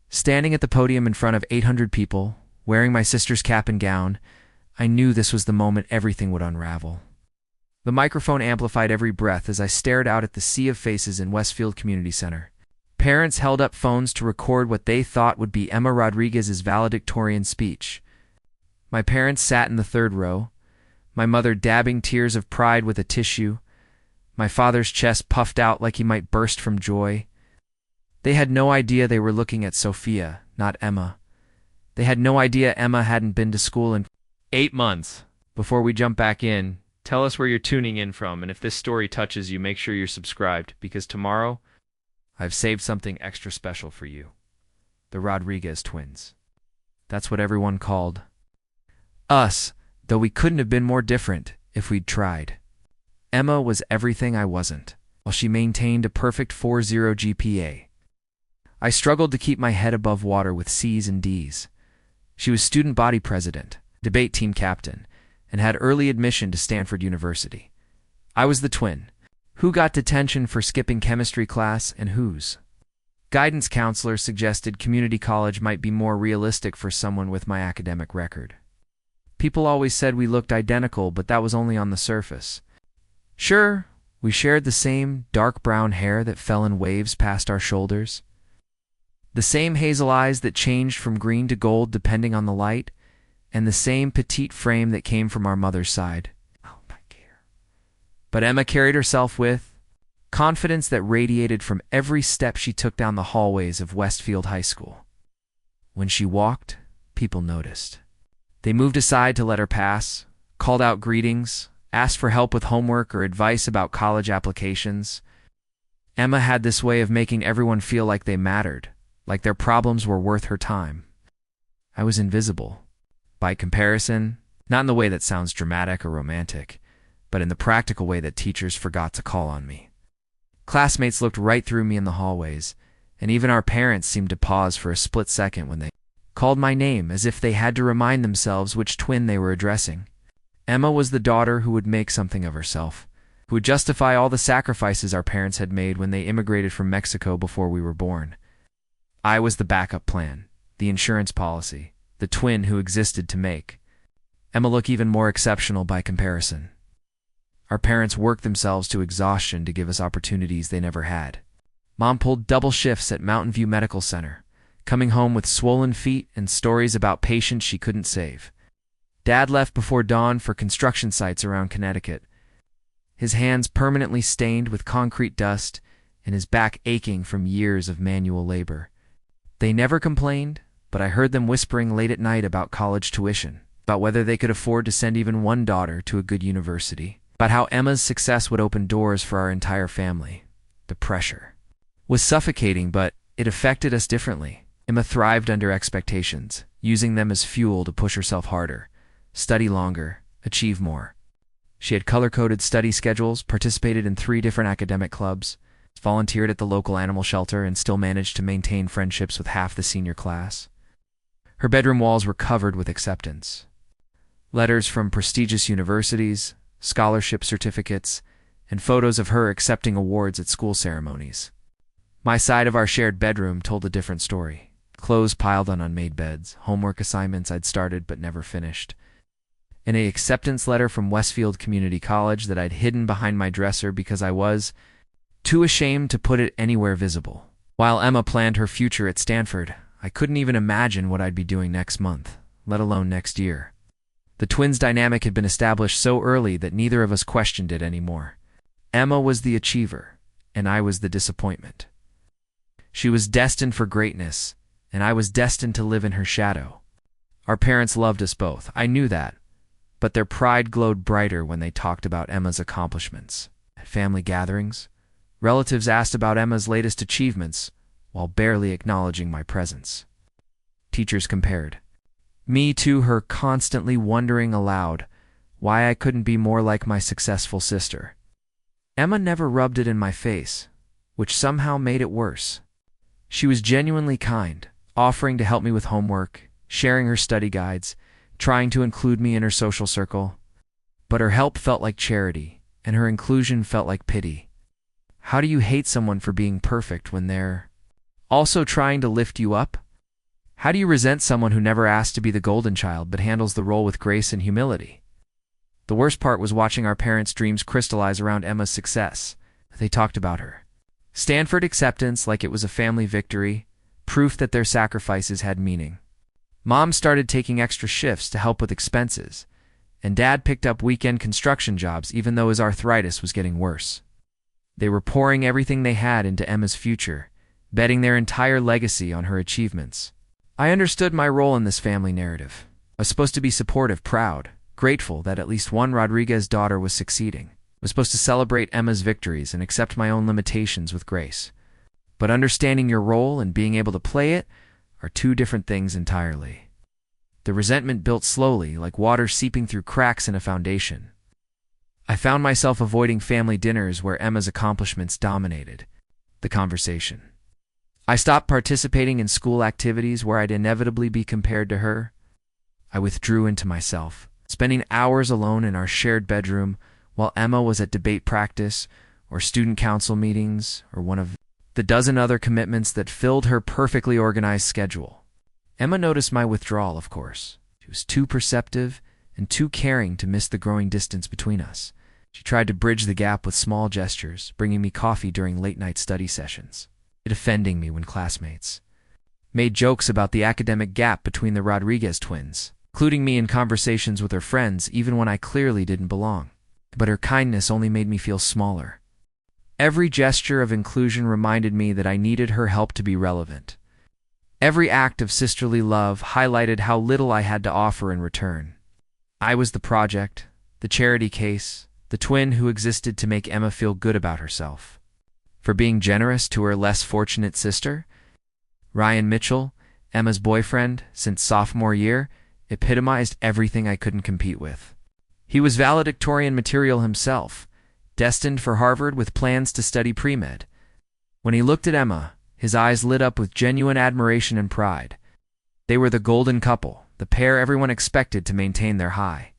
Standing at the podium in front of 800 people, wearing my sister's cap and gown, I knew this was the moment everything would unravel. The microphone amplified every breath as I stared out at the sea of faces in Westfield Community Center. Parents held up phones to record what they thought would be Emma Rodriguez's valedictorian speech. My parents sat in the third row, my mother dabbing tears of pride with a tissue, my father's chest puffed out like he might burst from joy. They had no idea they were looking at Sofia, not Emma. They had no idea Emma hadn't been to school in 8 months. Before we jump back in, tell us where you're tuning in from, and if this story touches you, make sure you're subscribed, because tomorrow, I've saved something extra special for you. The Rodriguez twins. That's what everyone called us, though we couldn't have been more different if we'd tried. Emma was everything I wasn't, while she maintained a perfect 4.0 GPA. I struggled to keep my head above water with C's and D's. She was student body president, debate team captain, and had early admission to Stanford University. I was the twin. Who got detention for skipping chemistry class and whose? Guidance counselor suggested community college might be more realistic for someone with my academic record. People always said we looked identical, but that was only on the surface. Sure, we shared the same dark brown hair that fell in waves past our shoulders, the same hazel eyes that changed from green to gold depending on the light, and the same petite frame that came from our mother's side. Oh, my dear. But Emma carried herself with confidence that radiated from every step she took down the hallways of Westfield High School. When she walked, people noticed. They moved aside to let her pass, called out greetings, asked for help with homework or advice about college applications. Emma had this way of making everyone feel like they mattered, like their problems were worth her time. I was invisible. By comparison, not in the way that sounds dramatic or romantic, but in the practical way that teachers forgot to call on me. Classmates looked right through me in the hallways, and even our parents seemed to pause for a split second when they called my name, as if they had to remind themselves which twin they were addressing. Emma was the daughter who would make something of herself, who would justify all the sacrifices our parents had made when they immigrated from Mexico before we were born. I was the backup plan, the insurance policy, the twin who existed to make Emma look even more exceptional by comparison. Our parents worked themselves to exhaustion to give us opportunities they never had. Mom pulled double shifts at Mountain View Medical Center, coming home with swollen feet and stories about patients she couldn't save. Dad left before dawn for construction sites around Connecticut, his hands permanently stained with concrete dust and his back aching from years of manual labor. They never complained, but I heard them whispering late at night about college tuition, about whether they could afford to send even one daughter to a good university, about how Emma's success would open doors for our entire family. The pressure was suffocating, but it affected us differently. Emma thrived under expectations, using them as fuel to push herself harder, study longer, achieve more. She had color-coded study schedules, participated in 3 different academic clubs, volunteered at the local animal shelter, and still managed to maintain friendships with half the senior class. Her bedroom walls were covered with acceptance. Letters from prestigious universities, scholarship certificates, and photos of her accepting awards at school ceremonies. My side of our shared bedroom told a different story. Clothes piled on unmade beds, homework assignments I'd started but never finished, and an acceptance letter from Westfield Community College that I'd hidden behind my dresser because I was too ashamed to put it anywhere visible. While Emma planned her future at Stanford, I couldn't even imagine what I'd be doing next month, let alone next year. The twins' dynamic had been established so early that neither of us questioned it anymore. Emma was the achiever, and I was the disappointment. She was destined for greatness, and I was destined to live in her shadow. Our parents loved us both, I knew that, but their pride glowed brighter when they talked about Emma's accomplishments. At family gatherings, relatives asked about Emma's latest achievements while barely acknowledging my presence. Teachers compared me to her, constantly wondering aloud why I couldn't be more like my successful sister. Emma never rubbed it in my face, which somehow made it worse. She was genuinely kind, offering to help me with homework, sharing her study guides, trying to include me in her social circle. But her help felt like charity, and her inclusion felt like pity. How do you hate someone for being perfect when they're also trying to lift you up? How do you resent someone who never asked to be the golden child but handles the role with grace and humility? The worst part was watching our parents' dreams crystallize around Emma's success. They talked about her Stanford acceptance like it was a family victory, proof that their sacrifices had meaning. Mom started taking extra shifts to help with expenses, and Dad picked up weekend construction jobs even though his arthritis was getting worse. They were pouring everything they had into Emma's future, betting their entire legacy on her achievements. I understood my role in this family narrative. I was supposed to be supportive, proud, grateful that at least one Rodriguez daughter was succeeding. I was supposed to celebrate Emma's victories and accept my own limitations with grace. But understanding your role and being able to play it are two different things entirely. The resentment built slowly, like water seeping through cracks in a foundation. I found myself avoiding family dinners where Emma's accomplishments dominated the conversation. I stopped participating in school activities where I'd inevitably be compared to her. I withdrew into myself, spending hours alone in our shared bedroom while Emma was at debate practice or student council meetings or one of the dozen other commitments that filled her perfectly organized schedule. Emma noticed my withdrawal, of course. She was too perceptive and too caring to miss the growing distance between us. She tried to bridge the gap with small gestures, bringing me coffee during late-night study sessions, defending me when classmates made jokes about the academic gap between the Rodriguez twins, including me in conversations with her friends even when I clearly didn't belong. But her kindness only made me feel smaller. Every gesture of inclusion reminded me that I needed her help to be relevant. Every act of sisterly love highlighted how little I had to offer in return. I was the project, the charity case, the twin who existed to make Emma feel good about herself. For being generous to her less fortunate sister, Ryan Mitchell, Emma's boyfriend since sophomore year, epitomized everything I couldn't compete with. He was valedictorian material himself, destined for Harvard with plans to study pre-med. When he looked at Emma, his eyes lit up with genuine admiration and pride. They were the golden couple, the pair everyone expected to maintain their high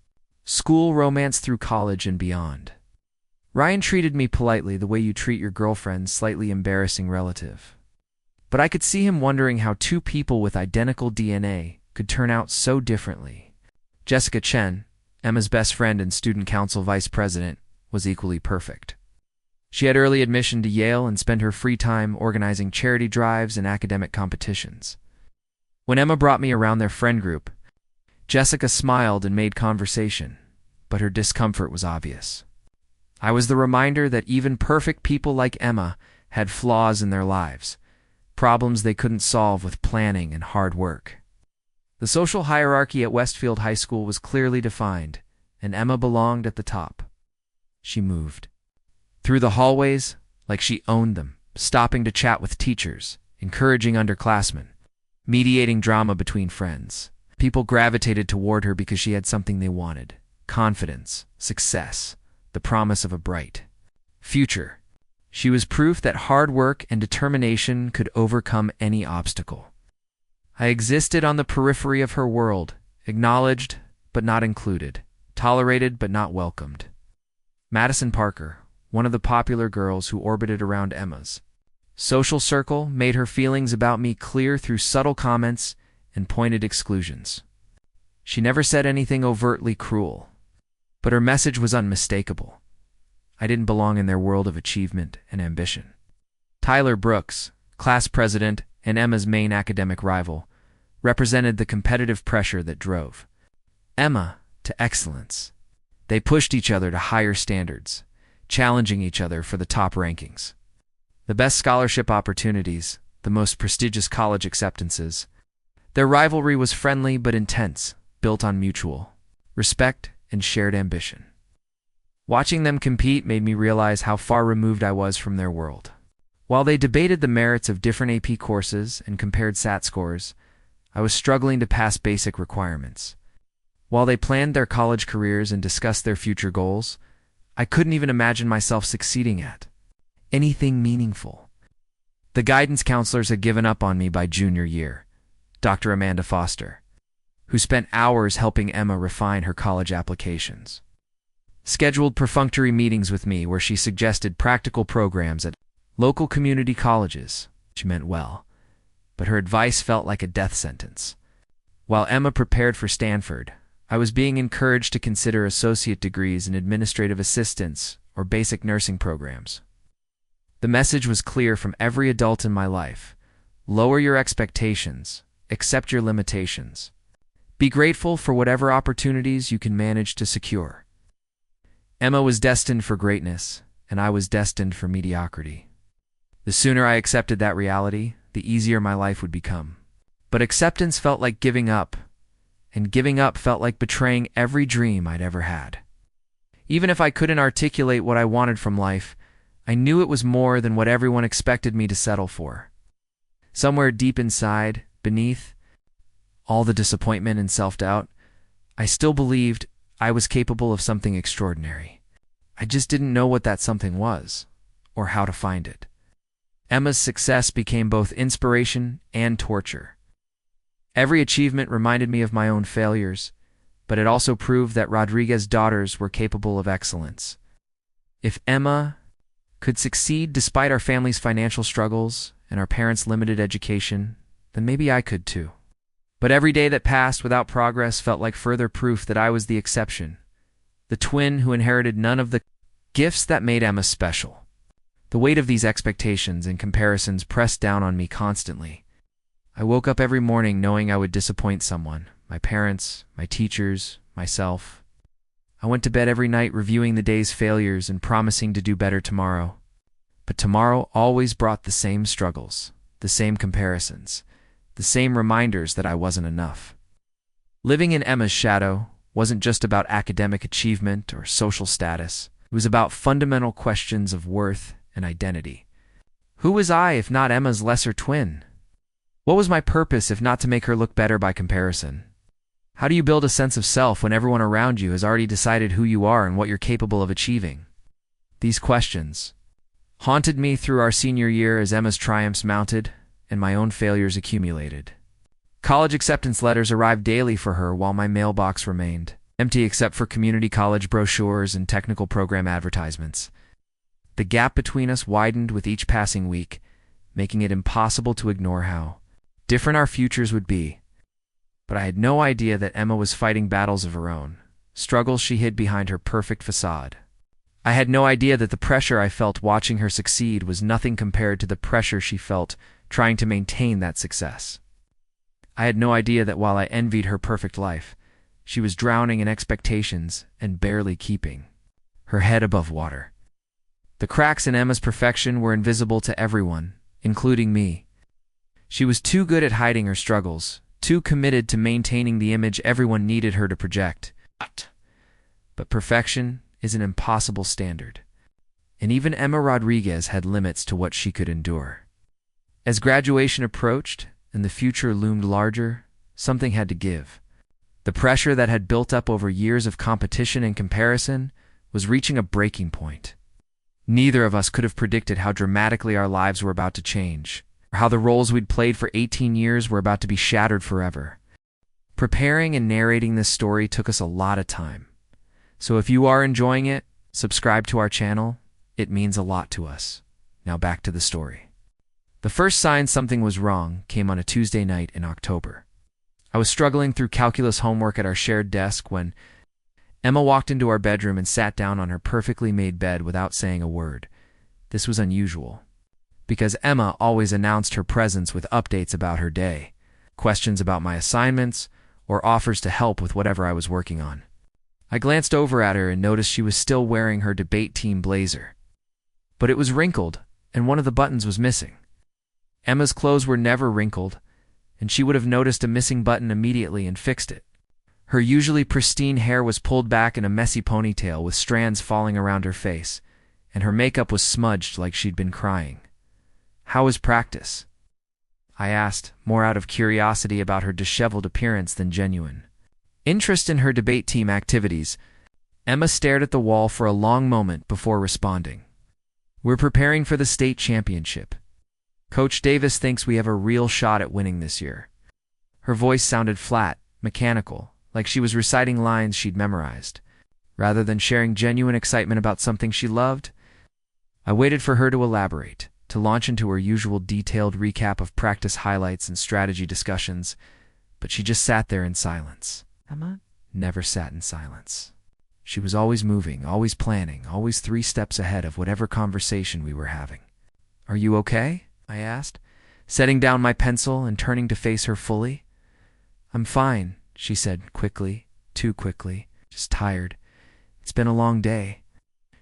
school romance through college and beyond. Ryan treated me politely the way you treat your girlfriend's slightly embarrassing relative. But I could see him wondering how two people with identical DNA could turn out so differently. Jessica Chen, Emma's best friend and student council vice president, was equally perfect. She had early admission to Yale and spent her free time organizing charity drives and academic competitions. When Emma brought me around their friend group, Jessica smiled and made conversation, but her discomfort was obvious. I was the reminder that even perfect people like Emma had flaws in their lives, problems they couldn't solve with planning and hard work. The social hierarchy at Westfield High School was clearly defined, and Emma belonged at the top. She moved through the hallways like she owned them, stopping to chat with teachers, encouraging underclassmen, mediating drama between friends. People gravitated toward her because she had something they wanted: confidence, success, the promise of a bright future. She was proof that hard work and determination could overcome any obstacle. I existed on the periphery of her world, acknowledged but not included, tolerated but not welcomed. Madison Parker, one of the popular girls who orbited around Emma's social circle, made her feelings about me clear through subtle comments and pointed exclusions. She never said anything overtly cruel, but her message was unmistakable. I didn't belong in their world of achievement and ambition. Tyler Brooks, class president and Emma's main academic rival, represented the competitive pressure that drove Emma to excellence. They pushed each other to higher standards, challenging each other for the top rankings, the best scholarship opportunities, the most prestigious college acceptances. Their rivalry was friendly but intense, built on mutual respect and shared ambition. Watching them compete made me realize how far removed I was from their world. While they debated the merits of different AP courses and compared SAT scores, I was struggling to pass basic requirements. While they planned their college careers and discussed their future goals, I couldn't even imagine myself succeeding at anything meaningful. The guidance counselors had given up on me by junior year, Dr. Amanda Foster, who spent hours helping Emma refine her college applications, scheduled perfunctory meetings with me where she suggested practical programs at local community colleges. She meant well, but her advice felt like a death sentence. While Emma prepared for Stanford, I was being encouraged to consider associate degrees in administrative assistance or basic nursing programs. The message was clear from every adult in my life: lower your expectations, accept your limitations. Be grateful for whatever opportunities you can manage to secure. Emma was destined for greatness, and I was destined for mediocrity. The sooner I accepted that reality, the easier my life would become. But acceptance felt like giving up, and giving up felt like betraying every dream I'd ever had. Even if I couldn't articulate what I wanted from life, I knew it was more than what everyone expected me to settle for. Somewhere deep inside, beneath all the disappointment and self-doubt, I still believed I was capable of something extraordinary. I just didn't know what that something was, or how to find it. Emma's success became both inspiration and torture. Every achievement reminded me of my own failures, but it also proved that Rodriguez's daughters were capable of excellence. If Emma could succeed despite our family's financial struggles and our parents' limited education, then maybe I could too. But every day that passed without progress felt like further proof that I was the exception, the twin who inherited none of the gifts that made Emma special. The weight of these expectations and comparisons pressed down on me constantly. I woke up every morning knowing I would disappoint someone: my parents, my teachers, myself. I went to bed every night reviewing the day's failures and promising to do better tomorrow. But tomorrow always brought the same struggles, the same comparisons, the same reminders that I wasn't enough. Living in Emma's shadow wasn't just about academic achievement or social status. It was about fundamental questions of worth and identity. Who was I if not Emma's lesser twin? What was my purpose if not to make her look better by comparison? How do you build a sense of self when everyone around you has already decided who you are and what you're capable of achieving? These questions haunted me through our senior year as Emma's triumphs mounted and my own failures accumulated. College acceptance letters arrived daily for her while my mailbox remained empty except for community college brochures and technical program advertisements. The gap between us widened with each passing week, making it impossible to ignore how different our futures would be. But I had no idea that Emma was fighting battles of her own, struggles she hid behind her perfect facade. I had no idea that the pressure I felt watching her succeed was nothing compared to the pressure she felt trying to maintain that success. I had no idea that while I envied her perfect life, she was drowning in expectations and barely keeping her head above water. The cracks in Emma's perfection were invisible to everyone, including me. She was too good at hiding her struggles, too committed to maintaining the image everyone needed her to project. But perfection is an impossible standard, and even Emma Rodriguez had limits to what she could endure. As graduation approached and the future loomed larger, something had to give. The pressure that had built up over years of competition and comparison was reaching a breaking point. Neither of us could have predicted how dramatically our lives were about to change, or how the roles we'd played for 18 years were about to be shattered forever. Preparing and narrating this story took us a lot of time. So if you are enjoying it, subscribe to our channel. It means a lot to us. Now back to the story. The first sign something was wrong came on a Tuesday night in October. I was struggling through calculus homework at our shared desk when Emma walked into our bedroom and sat down on her perfectly made bed without saying a word. This was unusual, because Emma always announced her presence with updates about her day, questions about my assignments, or offers to help with whatever I was working on. I glanced over at her and noticed she was still wearing her debate team blazer. But it was wrinkled, and one of the buttons was missing. Emma's clothes were never wrinkled, and she would have noticed a missing button immediately and fixed it. Her usually pristine hair was pulled back in a messy ponytail with strands falling around her face, and her makeup was smudged like she'd been crying. "How was practice?" I asked, more out of curiosity about her disheveled appearance than genuine interest in her debate team activities. Emma stared at the wall for a long moment before responding. "We're preparing for the state championship. Coach Davis thinks we have a real shot at winning this year." Her voice sounded flat, mechanical, like she was reciting lines she'd memorized, rather than sharing genuine excitement about something she loved. I waited for her to elaborate, to launch into her usual detailed recap of practice highlights and strategy discussions, but she just sat there in silence. Emma never sat in silence. She was always moving, always planning, always 3 steps ahead of whatever conversation we were having. "Are you okay?" I asked, setting down my pencil and turning to face her fully. "I'm fine," she said quickly, too quickly, just tired. "It's been a long day."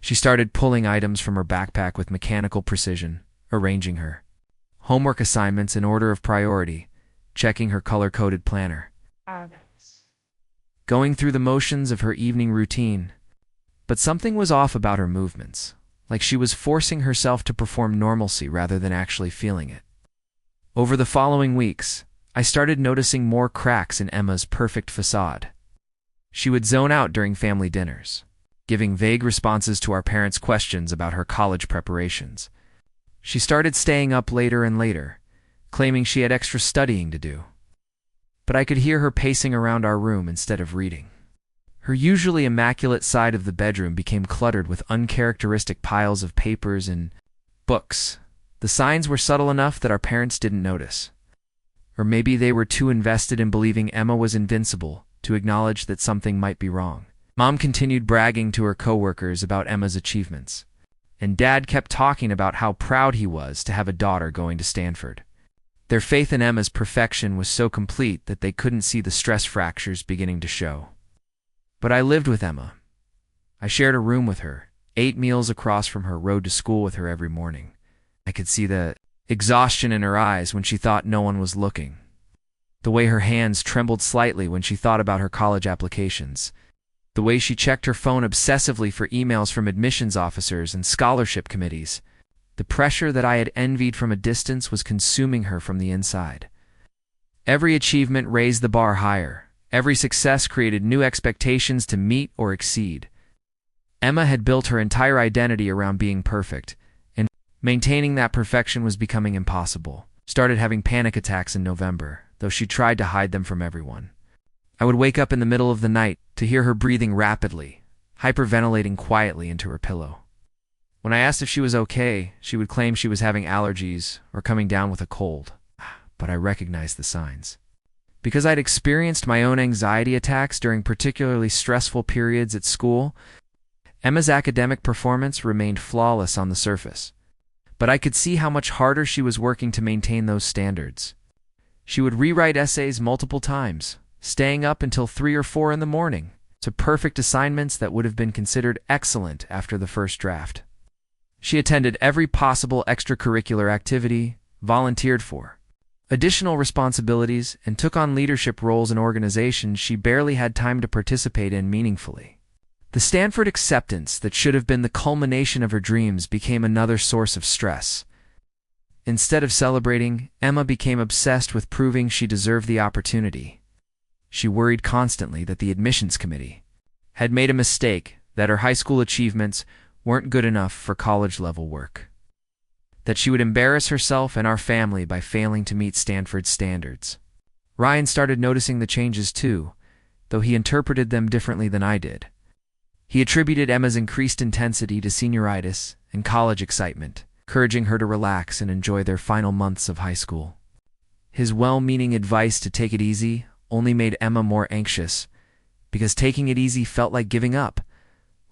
She started pulling items from her backpack with mechanical precision, arranging her homework assignments in order of priority, checking her color-coded planner, going through the motions of her evening routine. But something was off about her movements, like she was forcing herself to perform normalcy rather than actually feeling it. Over the following weeks, I started noticing more cracks in Emma's perfect facade. She would zone out during family dinners, giving vague responses to our parents' questions about her college preparations. She started staying up later and later, claiming she had extra studying to do. But I could hear her pacing around our room instead of reading. Her usually immaculate side of the bedroom became cluttered with uncharacteristic piles of papers and books. The signs were subtle enough that our parents didn't notice. Or maybe they were too invested in believing Emma was invincible to acknowledge that something might be wrong. Mom continued bragging to her coworkers about Emma's achievements, and Dad kept talking about how proud he was to have a daughter going to Stanford. Their faith in Emma's perfection was so complete that they couldn't see the stress fractures beginning to show. But I lived with Emma. I shared a room with her, 8 meals across from her, rode to school with her every morning. I could see the exhaustion in her eyes when she thought no one was looking, the way her hands trembled slightly when she thought about her college applications, the way she checked her phone obsessively for emails from admissions officers and scholarship committees. The pressure that I had envied from a distance was consuming her from the inside. Every achievement raised the bar higher. Every success created new expectations to meet or exceed. Emma had built her entire identity around being perfect, and maintaining that perfection was becoming impossible. Started having panic attacks in November, though she tried to hide them from everyone. I would wake up in the middle of the night to hear her breathing rapidly, hyperventilating quietly into her pillow. When I asked if she was okay, she would claim she was having allergies or coming down with a cold, but I recognized the signs. Because I'd experienced my own anxiety attacks during particularly stressful periods at school, Emma's academic performance remained flawless on the surface. But I could see how much harder she was working to maintain those standards. She would rewrite essays multiple times, staying up until 3 or 4 in the morning, to perfect assignments that would have been considered excellent after the first draft. She attended every possible extracurricular activity, volunteered for additional responsibilities, and took on leadership roles in organizations she barely had time to participate in meaningfully. The Stanford acceptance that should have been the culmination of her dreams became another source of stress. Instead of celebrating, Emma became obsessed with proving she deserved the opportunity. She worried constantly that the admissions committee had made a mistake, that her high school achievements weren't good enough for college-level work, that she would embarrass herself and our family by failing to meet Stanford's standards. Ryan started noticing the changes too, though he interpreted them differently than I did. He attributed Emma's increased intensity to senioritis and college excitement, encouraging her to relax and enjoy their final months of high school. His well-meaning advice to take it easy only made Emma more anxious, because taking it easy felt like giving up,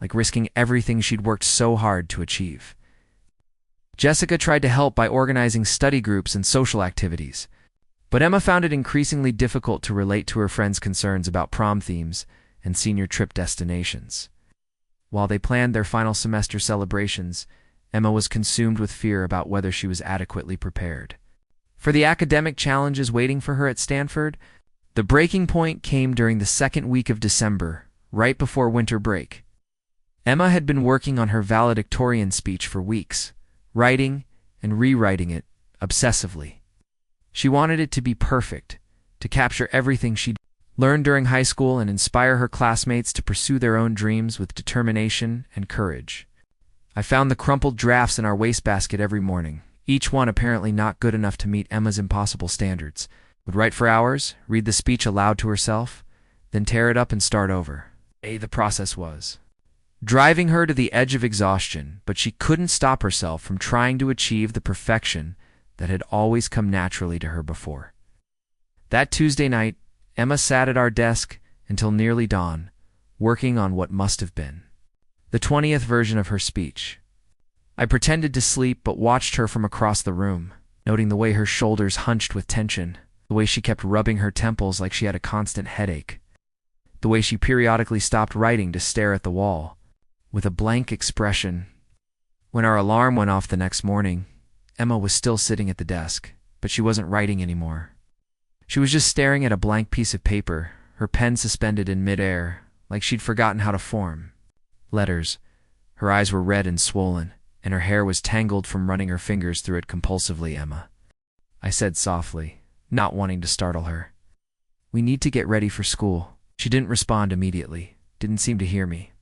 like risking everything she'd worked so hard to achieve. Jessica tried to help by organizing study groups and social activities, but Emma found it increasingly difficult to relate to her friends' concerns about prom themes and senior trip destinations. While they planned their final semester celebrations, Emma was consumed with fear about whether she was adequately prepared for the academic challenges waiting for her at Stanford. The breaking point came during the second week of December, right before winter break. Emma had been working on her valedictorian speech for weeks, writing and rewriting it obsessively. She wanted it to be perfect, to capture everything she'd learned during high school and inspire her classmates to pursue their own dreams with determination and courage. I found the crumpled drafts in our wastebasket every morning, each one apparently not good enough to meet Emma's impossible standards. Would write for hours, read the speech aloud to herself, then tear it up and start over. The process was driving her to the edge of exhaustion, but she couldn't stop herself from trying to achieve the perfection that had always come naturally to her before. That Tuesday night, Emma sat at our desk until nearly dawn, working on what must have been the 20th version of her speech. I pretended to sleep but watched her from across the room, noting the way her shoulders hunched with tension, the way she kept rubbing her temples like she had a constant headache, the way she periodically stopped writing to stare at the wall, with a blank expression. When our alarm went off the next morning, Emma was still sitting at the desk, but she wasn't writing anymore. She was just staring at a blank piece of paper, her pen suspended in midair, like she'd forgotten how to form letters. Her eyes were red and swollen, and her hair was tangled from running her fingers through it compulsively. "Emma," I said softly, not wanting to startle her. "We need to get ready for school." She didn't respond immediately, didn't seem to hear me.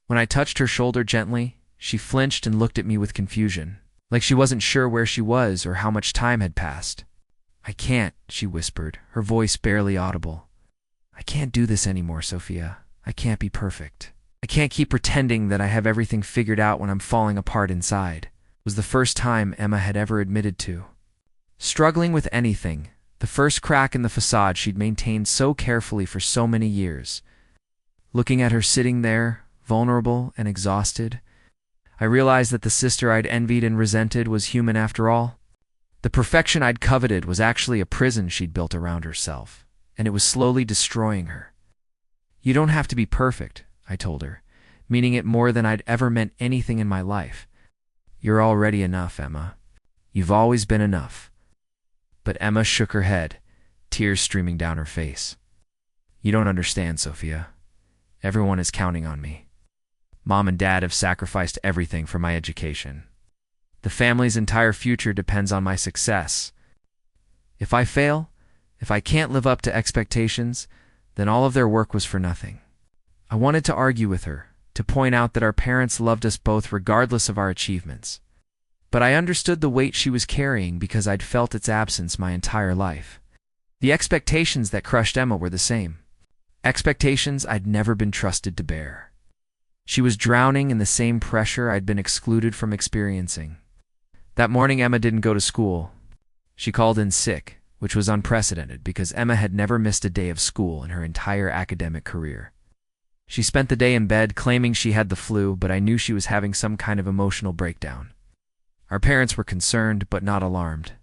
When I touched her shoulder gently, she flinched and looked at me with confusion, like she wasn't sure where she was or how much time had passed. "I can't," she whispered, her voice barely audible. "I can't do this anymore, Sofia. I can't be perfect. I can't keep pretending that I have everything figured out when I'm falling apart inside," was the first time Emma had ever admitted to. Struggling with anything, the first crack in the facade she'd maintained so carefully for so many years. Looking at her sitting there, vulnerable and exhausted, I realized that the sister I'd envied and resented was human after all. The perfection I'd coveted was actually a prison she'd built around herself, and it was slowly destroying her. "You don't have to be perfect," I told her, meaning it more than I'd ever meant anything in my life. "You're already enough, Emma. You've always been enough." But Emma shook her head, tears streaming down her face. "You don't understand, Sofia. Everyone is counting on me. Mom and Dad have sacrificed everything for my education. The family's entire future depends on my success. If I fail, if I can't live up to expectations, then all of their work was for nothing." I wanted to argue with her, to point out that our parents loved us both regardless of our achievements. But I understood the weight she was carrying because I'd felt its absence my entire life. The expectations that crushed Emma were the same. Expectations I'd never been trusted to bear. She was drowning in the same pressure I'd been excluded from experiencing. That morning Emma didn't go to school. She called in sick, which was unprecedented because Emma had never missed a day of school in her entire academic career. She spent the day in bed claiming she had the flu, but I knew she was having some kind of emotional breakdown. Our parents were concerned, but not alarmed.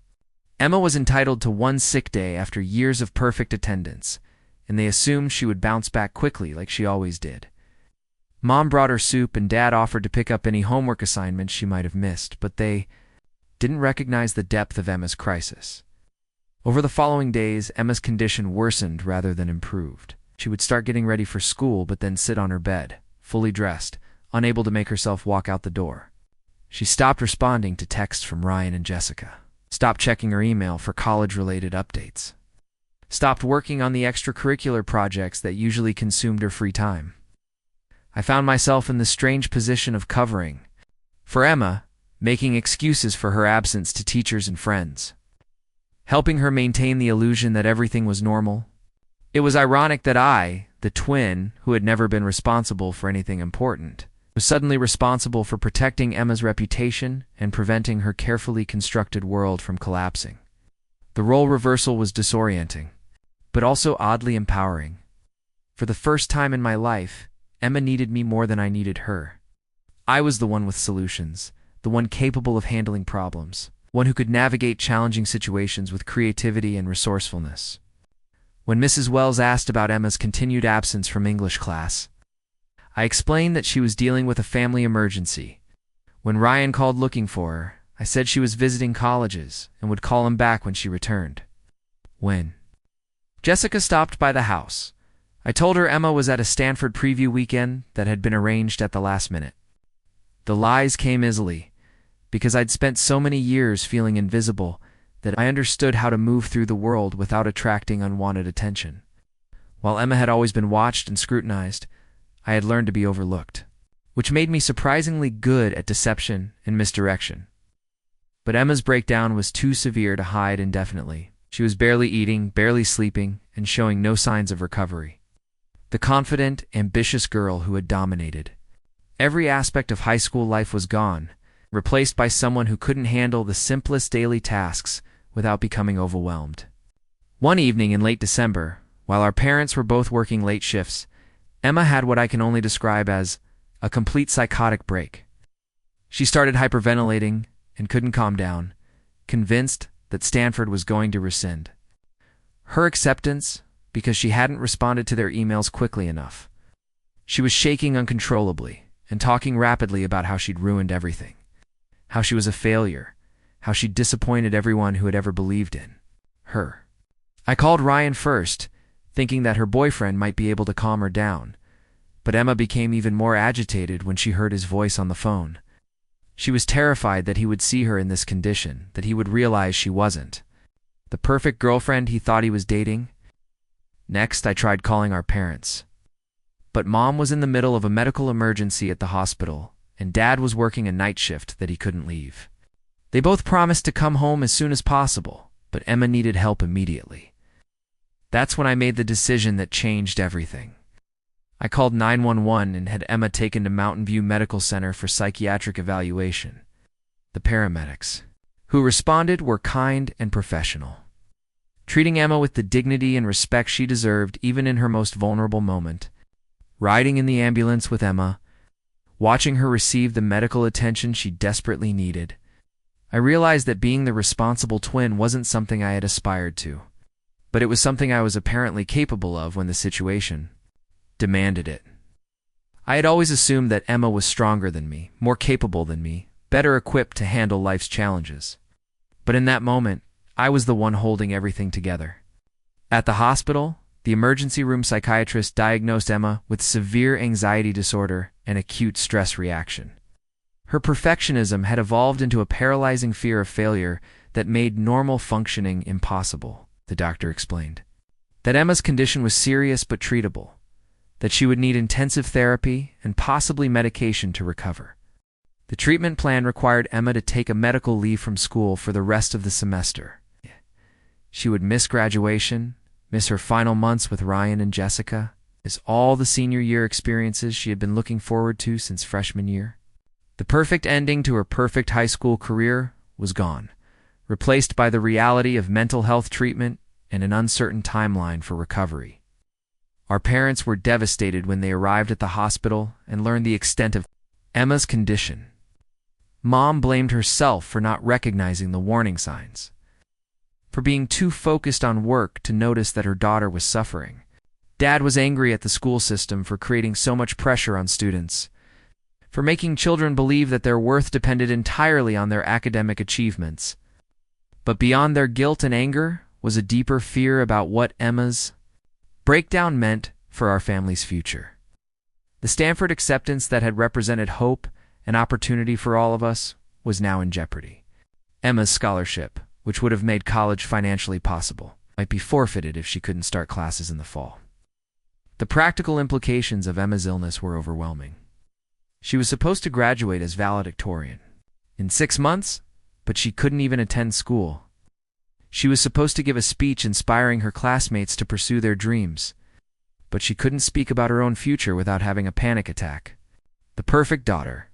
Emma was entitled to one sick day after years of perfect attendance, and they assumed she would bounce back quickly like she always did. Mom brought her soup and Dad offered to pick up any homework assignments she might have missed, but they didn't recognize the depth of Emma's crisis. Over the following days, Emma's condition worsened rather than improved. She would start getting ready for school but then sit on her bed, fully dressed, unable to make herself walk out the door. She stopped responding to texts from Ryan and Jessica, stopped checking her email for college-related updates, stopped working on the extracurricular projects that usually consumed her free time. I found myself in the strange position of covering for Emma, making excuses for her absence to teachers and friends, helping her maintain the illusion that everything was normal. It was ironic that I, the twin who had never been responsible for anything important, was suddenly responsible for protecting Emma's reputation and preventing her carefully constructed world from collapsing. The role reversal was disorienting, but also oddly empowering. For the first time in my life, Emma needed me more than I needed her. I was the one with solutions, the one capable of handling problems, one who could navigate challenging situations with creativity and resourcefulness. When Mrs. Wells asked about Emma's continued absence from English class, I explained that she was dealing with a family emergency. When Ryan called looking for her, I said she was visiting colleges and would call him back when she returned. When Jessica stopped by the house, I told her Emma was at a Stanford preview weekend that had been arranged at the last minute. The lies came easily, because I'd spent so many years feeling invisible that I understood how to move through the world without attracting unwanted attention. While Emma had always been watched and scrutinized, I had learned to be overlooked, which made me surprisingly good at deception and misdirection. But Emma's breakdown was too severe to hide indefinitely. She was barely eating, barely sleeping, and showing no signs of recovery. The confident, ambitious girl who had dominated, Every aspect of high school life was gone, replaced by someone who couldn't handle the simplest daily tasks without becoming overwhelmed. One evening in late December, while our parents were both working late shifts, Emma had what I can only describe as a complete psychotic break. She started hyperventilating and couldn't calm down, convinced that Stanford was going to rescind her acceptance because she hadn't responded to their emails quickly enough. She was shaking uncontrollably and talking rapidly about how she'd ruined everything, how she was a failure, how she'd disappointed everyone who had ever believed in her. I called Ryan first, thinking that her boyfriend might be able to calm her down, but Emma became even more agitated when she heard his voice on the phone. She was terrified that he would see her in this condition, that he would realize she wasn't the perfect girlfriend he thought he was dating. Next, I tried calling our parents. But Mom was in the middle of a medical emergency at the hospital, and Dad was working a night shift that he couldn't leave. They both promised to come home as soon as possible, but Emma needed help immediately. That's when I made the decision that changed everything. I called 911 and had Emma taken to Mountain View Medical Center for psychiatric evaluation. The paramedics who responded were kind and professional, treating Emma with the dignity and respect she deserved even in her most vulnerable moment. Riding in the ambulance with Emma, watching her receive the medical attention she desperately needed, I realized that being the responsible twin wasn't something I had aspired to, but it was something I was apparently capable of when the situation demanded it. I had always assumed that Emma was stronger than me, more capable than me, better equipped to handle life's challenges. But in that moment, I was the one holding everything together. At the hospital, the emergency room psychiatrist diagnosed Emma with severe anxiety disorder and acute stress reaction. Her perfectionism had evolved into a paralyzing fear of failure that made normal functioning impossible, the doctor explained. That Emma's condition was serious but treatable, that she would need intensive therapy and possibly medication to recover. The treatment plan required Emma to take a medical leave from school for the rest of the semester. She would miss graduation, miss her final months with Ryan and Jessica, miss all the senior year experiences she had been looking forward to since freshman year. The perfect ending to her perfect high school career was gone, replaced by the reality of mental health treatment and an uncertain timeline for recovery. Our parents were devastated when they arrived at the hospital and learned the extent of Emma's condition. Mom blamed herself for not recognizing the warning signs, for being too focused on work to notice that her daughter was suffering. Dad was angry at the school system for creating so much pressure on students, for making children believe that their worth depended entirely on their academic achievements. But beyond their guilt and anger was a deeper fear about what Emma's breakdown meant for our family's future. The Stanford acceptance that had represented hope and opportunity for all of us was now in jeopardy. Emma's scholarship, which would have made college financially possible, might be forfeited if she couldn't start classes in the fall. The practical implications of Emma's illness were overwhelming. She was supposed to graduate as valedictorian in 6 months, but she couldn't even attend school. She was supposed to give a speech inspiring her classmates to pursue their dreams, but she couldn't speak about her own future without having a panic attack. The perfect daughter,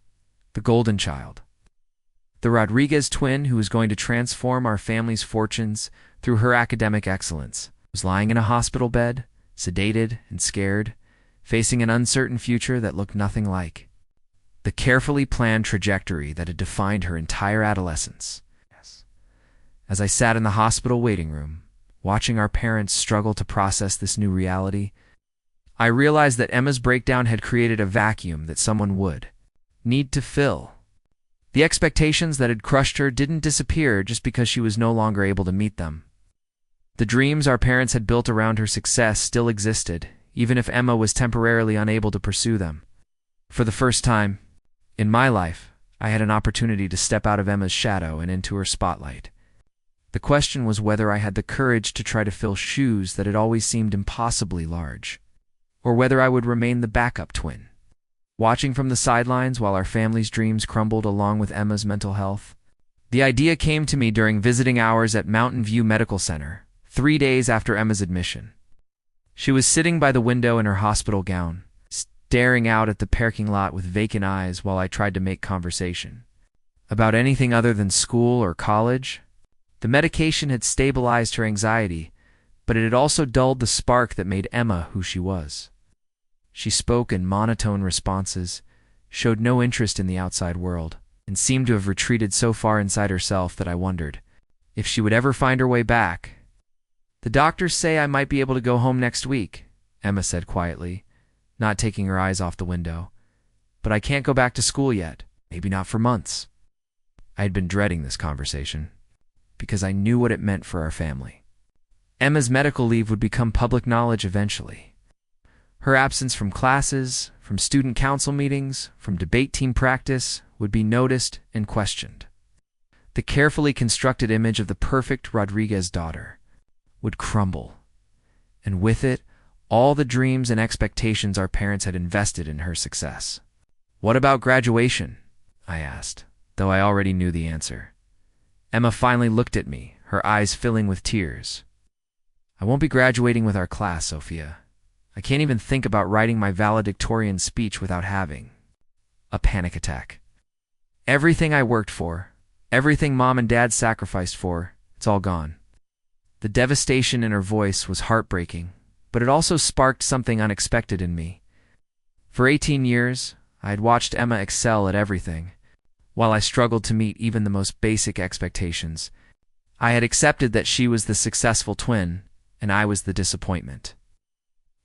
the golden child, the Rodriguez twin who was going to transform our family's fortunes through her academic excellence, was lying in a hospital bed, sedated and scared, facing an uncertain future that looked nothing like the carefully planned trajectory that had defined her entire adolescence. As I sat in the hospital waiting room, watching our parents struggle to process this new reality, I realized that Emma's breakdown had created a vacuum that someone would need to fill. The expectations that had crushed her didn't disappear just because she was no longer able to meet them. The dreams our parents had built around her success still existed, even if Emma was temporarily unable to pursue them. For the first time in my life, I had an opportunity to step out of Emma's shadow and into her spotlight. The question was whether I had the courage to try to fill shoes that had always seemed impossibly large, or whether I would remain the backup twin, watching from the sidelines while our family's dreams crumbled along with Emma's mental health. The idea came to me during visiting hours at Mountain View Medical Center, 3 days after Emma's admission. She was sitting by the window in her hospital gown, staring out at the parking lot with vacant eyes while I tried to make conversation. About anything other than school or college? The medication had stabilized her anxiety, but it had also dulled the spark that made Emma who she was. She spoke in monotone responses, showed no interest in the outside world, and seemed to have retreated so far inside herself that I wondered if she would ever find her way back. "The doctors say I might be able to go home next week," Emma said quietly, not taking her eyes off the window. "But I can't go back to school yet, maybe not for months." I had been dreading this conversation, because I knew what it meant for our family. Emma's medical leave would become public knowledge eventually. Her absence from classes, from student council meetings, from debate team practice would be noticed and questioned. The carefully constructed image of the perfect Rodriguez daughter would crumble, and with it, all the dreams and expectations our parents had invested in her success. "What about graduation?" I asked, though I already knew the answer. Emma finally looked at me, her eyes filling with tears. "I won't be graduating with our class, Sofia. I can't even think about writing my valedictorian speech without having a panic attack. Everything I worked for, everything Mom and Dad sacrificed for, it's all gone." The devastation in her voice was heartbreaking, but it also sparked something unexpected in me. For 18 years, I had watched Emma excel at everything. While I struggled to meet even the most basic expectations, I had accepted that she was the successful twin and I was the disappointment.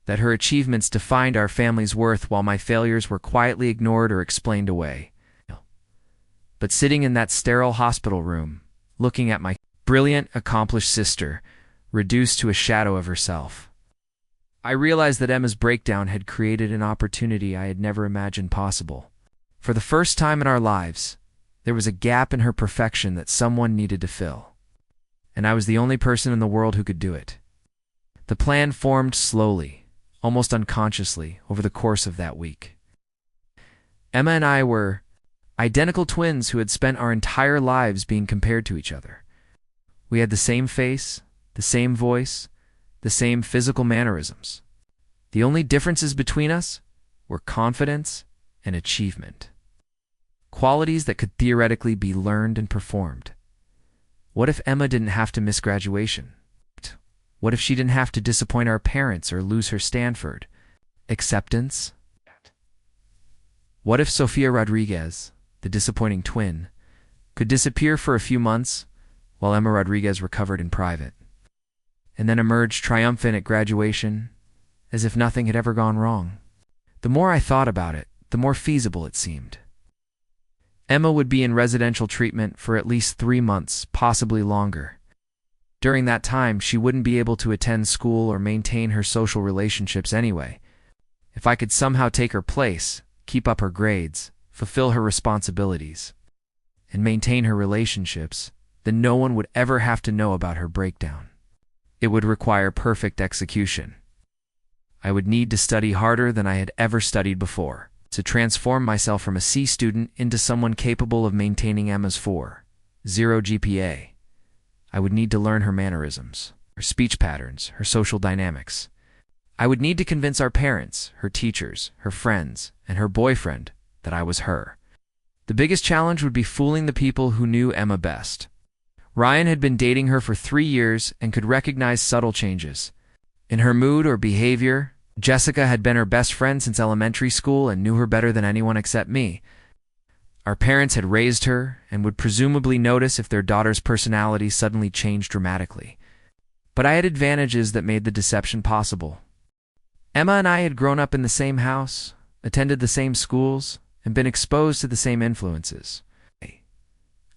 That her achievements defined our family's worth while my failures were quietly ignored or explained away. But sitting in that sterile hospital room, looking at my brilliant, accomplished sister, reduced to a shadow of herself, I realized that Emma's breakdown had created an opportunity I had never imagined possible. For the first time in our lives, there was a gap in her perfection that someone needed to fill. And I was the only person in the world who could do it. The plan formed slowly, almost unconsciously, over the course of that week. Emma and I were identical twins who had spent our entire lives being compared to each other. We had the same face, the same voice, the same physical mannerisms. The only differences between us were confidence and achievement. Qualities that could theoretically be learned and performed. What if Emma didn't have to miss graduation? What if she didn't have to disappoint our parents or lose her Stanford acceptance? What if Sofia Rodriguez, the disappointing twin, could disappear for a few months while Emma Rodriguez recovered in private, and then emerge triumphant at graduation as if nothing had ever gone wrong? The more I thought about it, the more feasible it seemed. Emma would be in residential treatment for at least 3 months, possibly longer. During that time, she wouldn't be able to attend school or maintain her social relationships anyway. If I could somehow take her place, keep up her grades, fulfill her responsibilities, and maintain her relationships, then no one would ever have to know about her breakdown. It would require perfect execution. I would need to study harder than I had ever studied before, to transform myself from a C student into someone capable of maintaining Emma's 4.0 GPA. I would need to learn her mannerisms, her speech patterns, her social dynamics. I would need to convince our parents, her teachers, her friends, and her boyfriend that I was her. The biggest challenge would be fooling the people who knew Emma best. Ryan had been dating her for 3 years and could recognize subtle changes in her mood or behavior. Jessica had been her best friend since elementary school and knew her better than anyone except me. Our parents had raised her and would presumably notice if their daughter's personality suddenly changed dramatically. But I had advantages that made the deception possible. Emma and I had grown up in the same house, attended the same schools, and been exposed to the same influences.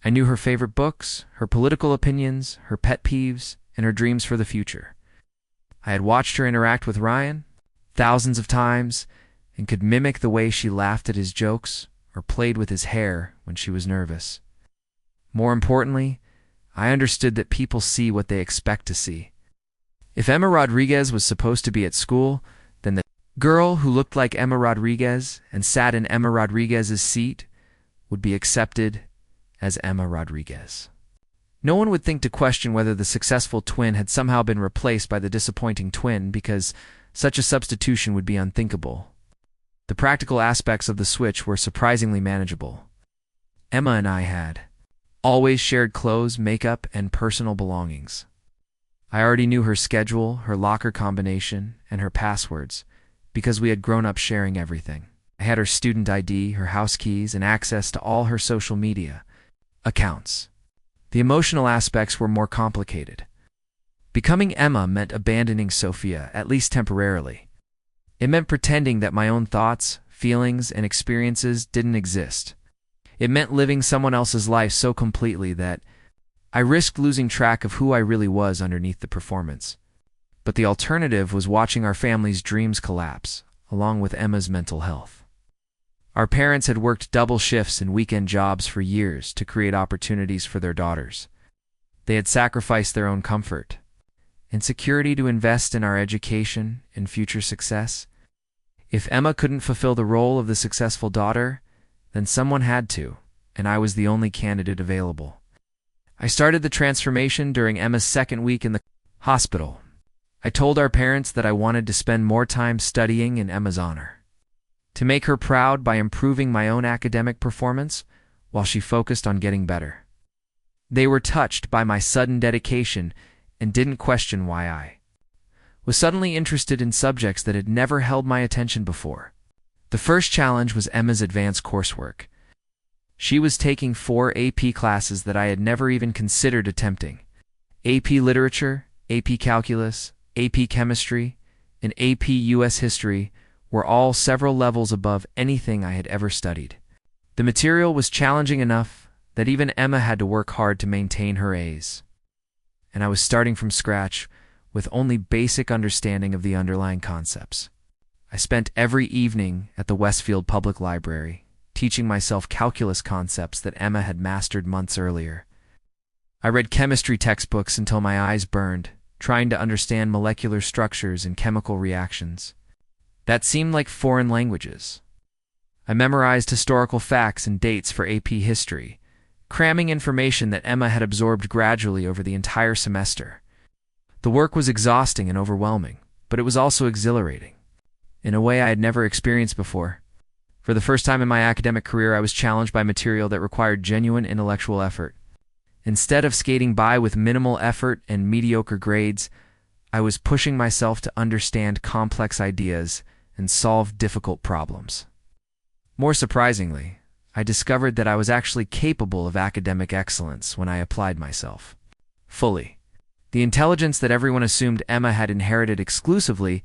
I knew her favorite books, her political opinions, her pet peeves, and her dreams for the future. I had watched her interact with Ryan thousands of times and could mimic the way she laughed at his jokes or played with his hair when she was nervous. More importantly, I understood that people see what they expect to see. If Emma Rodriguez was supposed to be at school, then the girl who looked like Emma Rodriguez and sat in Emma Rodriguez's seat would be accepted as Emma Rodriguez. No one would think to question whether the successful twin had somehow been replaced by the disappointing twin, because such a substitution would be unthinkable. The practical aspects of the switch were surprisingly manageable. Emma and I had always shared clothes, makeup, and personal belongings. I already knew her schedule, her locker combination, and her passwords, because we had grown up sharing everything. I had her student ID, her house keys, and access to all her social media accounts. The emotional aspects were more complicated. Becoming Emma meant abandoning Sofia, at least temporarily. It meant pretending that my own thoughts, feelings, and experiences didn't exist. It meant living someone else's life so completely that I risked losing track of who I really was underneath the performance. But the alternative was watching our family's dreams collapse, along with Emma's mental health. Our parents had worked double shifts and weekend jobs for years to create opportunities for their daughters. They had sacrificed their own comfort and security to invest in our education and future success. If Emma couldn't fulfill the role of the successful daughter, then someone had to, and I was the only candidate available. I started the transformation during Emma's second week in the hospital. I told our parents that I wanted to spend more time studying in Emma's honor, to make her proud by improving my own academic performance while she focused on getting better. They were touched by my sudden dedication and didn't question why I was suddenly interested in subjects that had never held my attention before. The first challenge was Emma's advanced coursework. She was taking 4 AP classes that I had never even considered attempting. AP Literature, AP Calculus, AP Chemistry, and AP US History were all several levels above anything I had ever studied. The material was challenging enough that even Emma had to work hard to maintain her A's. And I was starting from scratch with only basic understanding of the underlying concepts. I spent every evening at the Westfield Public Library, teaching myself calculus concepts that Emma had mastered months earlier. I read chemistry textbooks until my eyes burned, trying to understand molecular structures and chemical reactions. That seemed like foreign languages. I memorized historical facts and dates for AP History, cramming information that Emma had absorbed gradually over the entire semester. The work was exhausting and overwhelming, but it was also exhilarating, in a way I had never experienced before. For the first time in my academic career, I was challenged by material that required genuine intellectual effort. Instead of skating by with minimal effort and mediocre grades, I was pushing myself to understand complex ideas and solve difficult problems. More surprisingly, I discovered that I was actually capable of academic excellence when I applied myself fully. The intelligence that everyone assumed Emma had inherited exclusively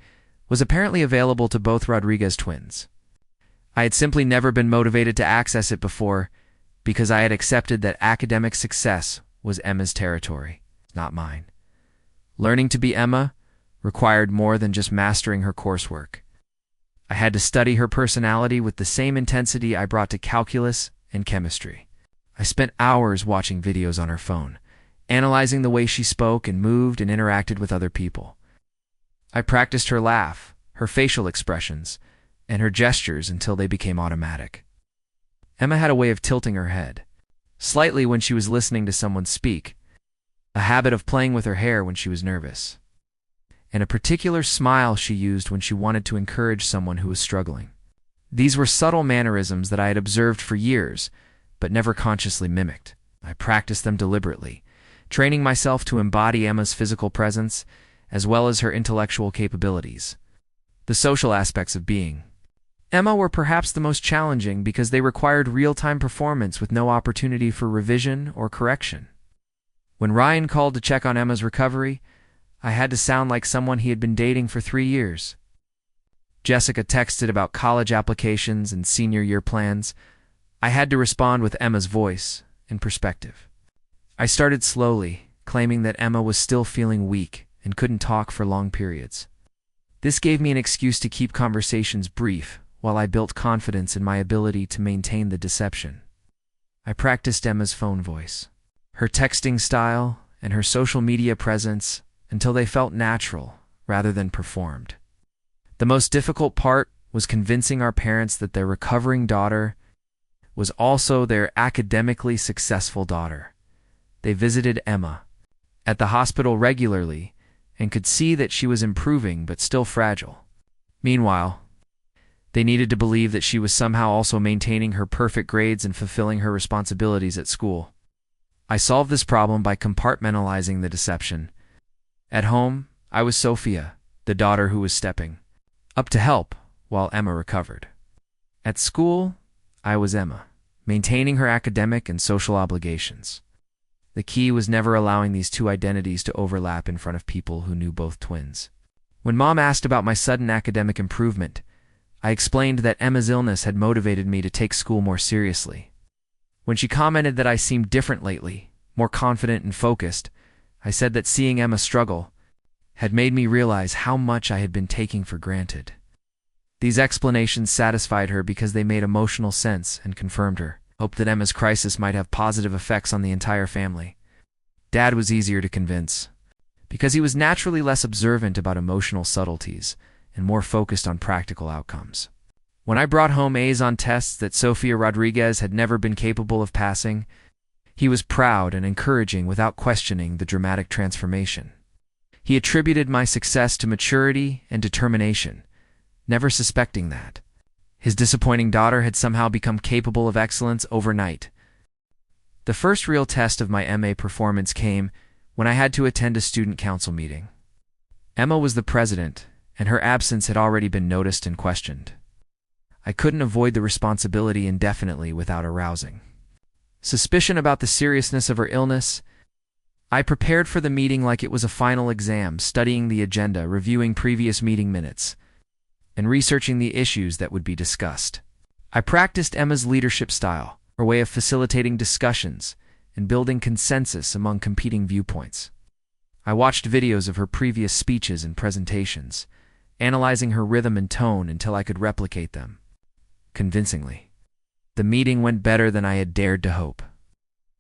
was apparently available to both Rodriguez twins. I had simply never been motivated to access it before because I had accepted that academic success was Emma's territory, not mine. Learning to be Emma required more than just mastering her coursework. I had to study her personality with the same intensity I brought to calculus and chemistry. I spent hours watching videos on her phone, analyzing the way she spoke and moved and interacted with other people. I practiced her laugh, her facial expressions, and her gestures until they became automatic. Emma had a way of tilting her head slightly when she was listening to someone speak, a habit of playing with her hair when she was nervous, and a particular smile she used when she wanted to encourage someone who was struggling. These were subtle mannerisms that I had observed for years, but never consciously mimicked. I practiced them deliberately, training myself to embody Emma's physical presence as well as her intellectual capabilities. The social aspects of being Emma were perhaps the most challenging because they required real-time performance with no opportunity for revision or correction. When Ryan called to check on Emma's recovery, I had to sound like someone he had been dating for 3 years. Jessica texted about college applications and senior year plans. I had to respond with Emma's voice and perspective. I started slowly, claiming that Emma was still feeling weak and couldn't talk for long periods. This gave me an excuse to keep conversations brief while I built confidence in my ability to maintain the deception. I practiced Emma's phone voice, her texting style, and her social media presence until they felt natural rather than performed. The most difficult part was convincing our parents that their recovering daughter was also their academically successful daughter. They visited Emma at the hospital regularly and could see that she was improving but still fragile. Meanwhile, They needed to believe that she was somehow also maintaining her perfect grades and fulfilling her responsibilities at school. I solved this problem by compartmentalizing the deception. At home, I was Sofia, the daughter who was stepping up to help while Emma recovered. At school, I was Emma, maintaining her academic and social obligations. The key was never allowing these two identities to overlap in front of people who knew both twins. When Mom asked about my sudden academic improvement, I explained that Emma's illness had motivated me to take school more seriously. When she commented that I seemed different lately, more confident and focused, I said that seeing Emma struggle had made me realize how much I had been taking for granted. These explanations satisfied her because they made emotional sense and confirmed her hope that Emma's crisis might have positive effects on the entire family. Dad was easier to convince, because he was naturally less observant about emotional subtleties and more focused on practical outcomes. When I brought home A's on tests that Sofia Rodriguez had never been capable of passing, he was proud and encouraging without questioning the dramatic transformation. He attributed my success to maturity and determination, never suspecting that his disappointing daughter had somehow become capable of excellence overnight. The first real test of my MA performance came when I had to attend a student council meeting. Emma was the president, and her absence had already been noticed and questioned. I couldn't avoid the responsibility indefinitely without arousing suspicion about the seriousness of her illness. I prepared for the meeting like it was a final exam, studying the agenda, reviewing previous meeting minutes, and researching the issues that would be discussed. I practiced Emma's leadership style, her way of facilitating discussions and building consensus among competing viewpoints. I watched videos of her previous speeches and presentations, analyzing her rhythm and tone until I could replicate them convincingly. The meeting went better than I had dared to hope.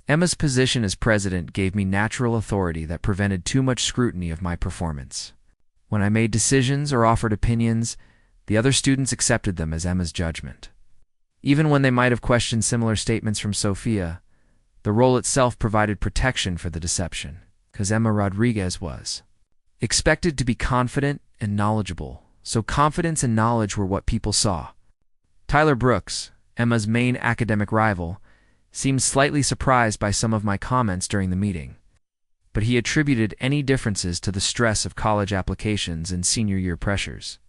Emma's position as president gave me natural authority that prevented too much scrutiny of my performance. When I made decisions or offered opinions, the other students accepted them as Emma's judgment. Even when they might have questioned similar statements from Sofia, the role itself provided protection for the deception, because Emma Rodriguez was expected to be confident and knowledgeable, so confidence and knowledge were what people saw. Tyler Brooks, Emma's main academic rival, seemed slightly surprised by some of my comments during the meeting, but he attributed any differences to the stress of college applications and senior year pressures.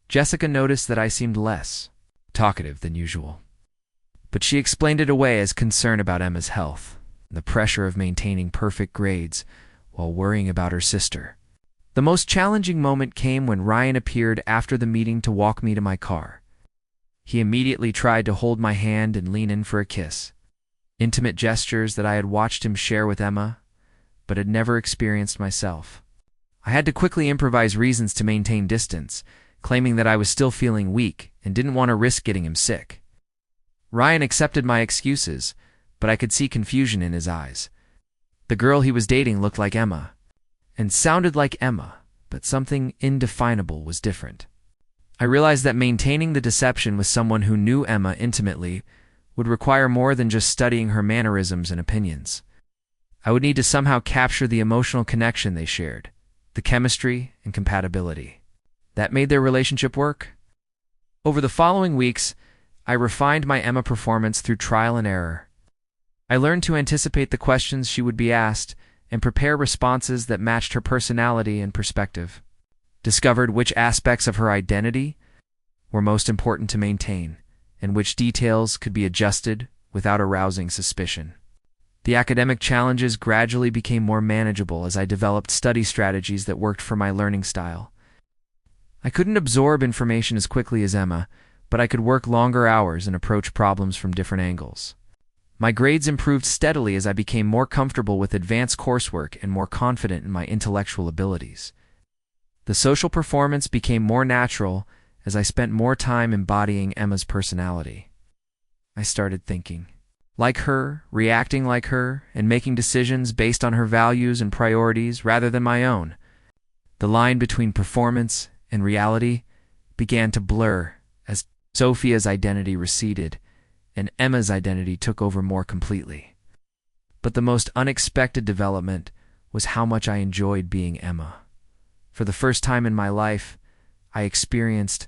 Jessica noticed that I seemed less talkative than usual, but she explained it away as concern about Emma's health, and the pressure of maintaining perfect grades while worrying about her sister. The most challenging moment came when Ryan appeared after the meeting to walk me to my car. He immediately tried to hold my hand and lean in for a kiss, intimate gestures that I had watched him share with Emma, but had never experienced myself. I had to quickly improvise reasons to maintain distance, claiming that I was still feeling weak and didn't want to risk getting him sick. Ryan accepted my excuses, but I could see confusion in his eyes. The girl he was dating looked like Emma, and sounded like Emma, but something indefinable was different. I realized that maintaining the deception with someone who knew Emma intimately would require more than just studying her mannerisms and opinions. I would need to somehow capture the emotional connection they shared, the chemistry and compatibility that made their relationship work. Over the following weeks, I refined my Emma performance through trial and error. I learned to anticipate the questions she would be asked and prepare responses that matched her personality and perspective. Discovered which aspects of her identity were most important to maintain, and which details could be adjusted without arousing suspicion. The academic challenges gradually became more manageable as I developed study strategies that worked for my learning style. I couldn't absorb information as quickly as Emma, but I could work longer hours and approach problems from different angles. My grades improved steadily as I became more comfortable with advanced coursework and more confident in my intellectual abilities. The social performance became more natural as I spent more time embodying Emma's personality. I started thinking like her, reacting like her, and making decisions based on her values and priorities rather than my own. The line between performance and reality began to blur as Sofia's identity receded and Emma's identity took over more completely. But the most unexpected development was how much I enjoyed being Emma. For the first time in my life, I experienced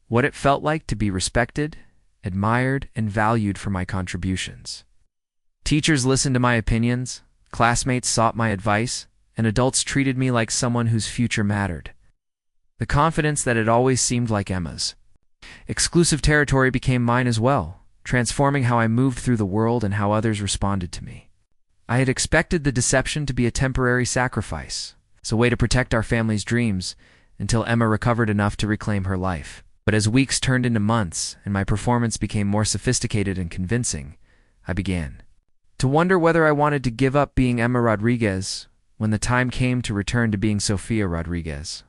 what it felt like to be respected, admired, and valued for my contributions. Teachers listened to my opinions, classmates sought my advice, and adults treated me like someone whose future mattered. The confidence that had always seemed like Emma's exclusive territory became mine as well, transforming how I moved through the world and how others responded to me. I had expected the deception to be a temporary sacrifice, a way to protect our family's dreams until Emma recovered enough to reclaim her life. But as weeks turned into months and my performance became more sophisticated and convincing, I began to wonder whether I wanted to give up being Emma Rodriguez when the time came to return to being Sofia Rodriguez.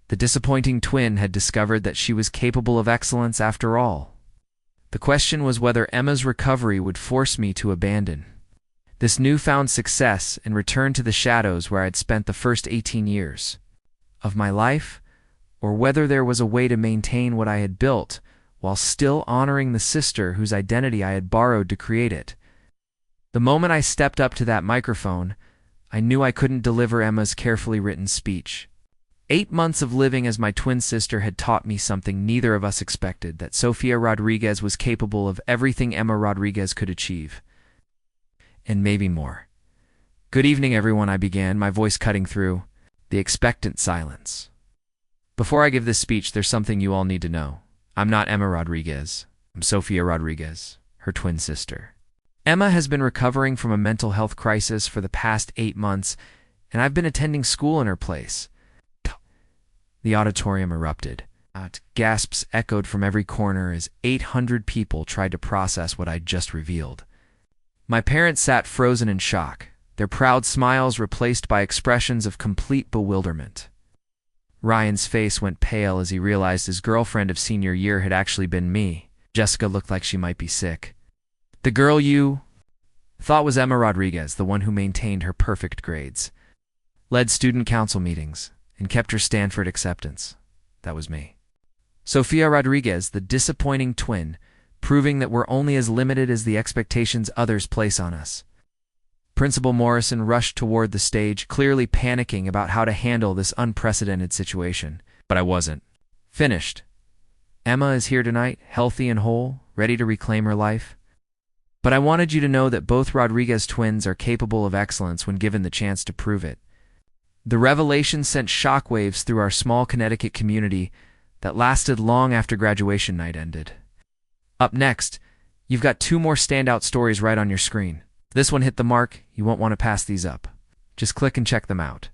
The disappointing twin had discovered that she was capable of excellence after all. The question was whether Emma's recovery would force me to abandon this newfound success and return to the shadows where I'd spent the first 18 years of my life, or whether there was a way to maintain what I had built while still honoring the sister whose identity I had borrowed to create it. The moment I stepped up to that microphone, I knew I couldn't deliver Emma's carefully written speech. 8 months of living as my twin sister had taught me something neither of us expected, that Sofia Rodriguez was capable of everything Emma Rodriguez could achieve. And maybe more. "Good evening, everyone," I began, my voice cutting through the expectant silence. "Before I give this speech, there's something you all need to know. I'm not Emma Rodriguez. I'm Sofia Rodriguez, her twin sister. Emma has been recovering from a mental health crisis for the past 8 months, and I've been attending school in her place." The auditorium erupted. Gasps echoed from every corner as 800 people tried to process what I'd just revealed. My parents sat frozen in shock, their proud smiles replaced by expressions of complete bewilderment. Ryan's face went pale as he realized his girlfriend of senior year had actually been me. Jessica looked like she might be sick. "The girl you thought was Emma Rodriguez, the one who maintained her perfect grades, led student council meetings, and kept her Stanford acceptance. That was me. Sofia Rodriguez, the disappointing twin, proving that we're only as limited as the expectations others place on us." Principal Morrison rushed toward the stage, clearly panicking about how to handle this unprecedented situation. But I wasn't finished. "Emma is here tonight, healthy and whole, ready to reclaim her life. But I wanted you to know that both Rodriguez twins are capable of excellence when given the chance to prove it." The revelation sent shockwaves through our small Connecticut community that lasted long after graduation night ended. Up next, you've got 2 more standout stories right on your screen. If this one hit the mark, you won't want to pass these up. Just click and check them out.